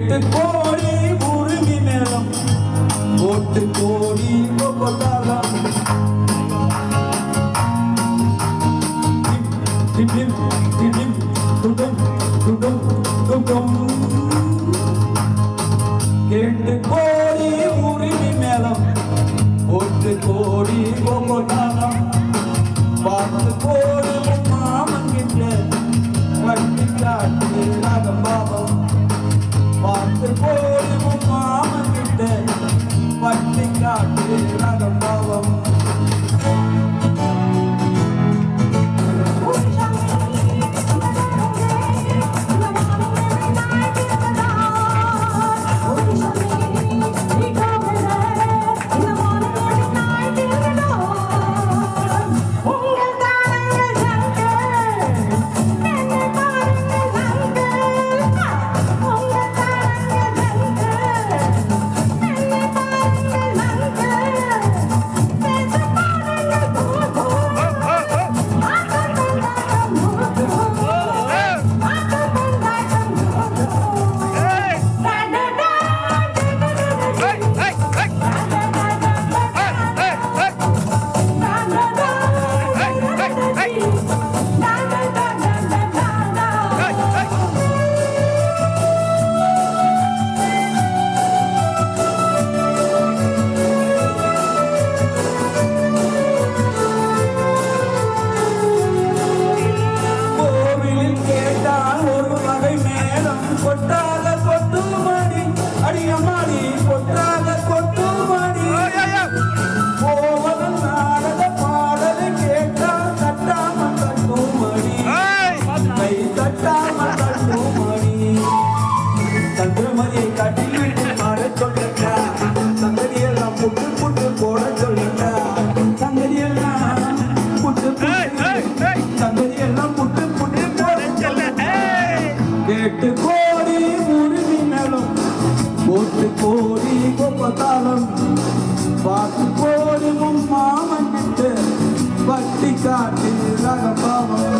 கேட்டு கோடி உரிமை மேலம் போட்டு கோடி கொண்டாடலாம். கேட்டு கோடி உரிமை மேலம் போட்டு கோடி கொண்டாடலாம். பார்த்து கோடி மாமன் கிட்ட வட்டி காட்டு ராகம் பாபம். பார்த்து கோடி மாமன் கிட்ட வட்டி காட்டு ராகம் பாபம். கொட்டாத கொட்டு மணி அடியம்மாடி கொட்டாத கொட்டு மணி கோவலன் நாடக பாடலை கேட்டால் தட்டாம தட்டு மணி கை தட்டாம தட்டு மணி சந்திரமதியை கட்டிவிட்டு மாற சொல்லட்டா சங்கதியெல்லாம் புட்டு புட்டு போட சொல்லட்டா சங்கதியெல்லாம் புட்டு சங்கதியெல்லாம் புட்டு புட்டு போட சொல்லட்டா கேட்டு கோடி உரிமை மேலும் போட்டு கோடி கொப்பத்தாலும் பார்த்து கோடி மாமன் கிட்ட வட்டி காட்டு ரகபாவம்.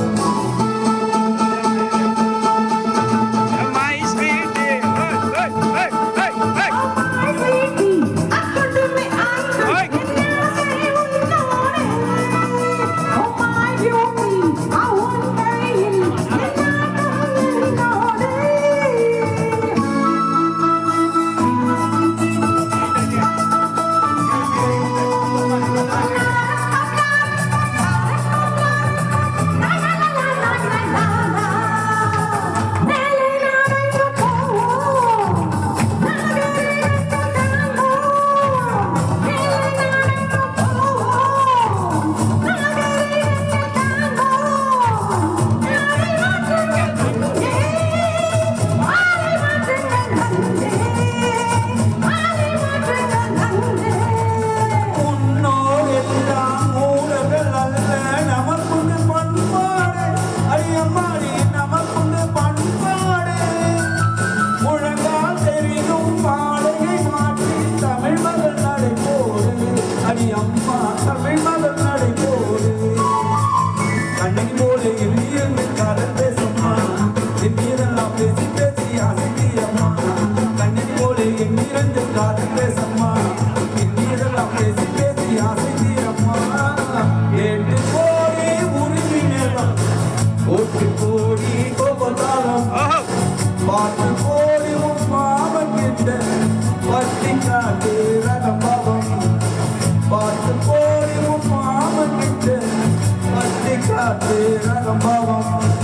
Ragam Bhavam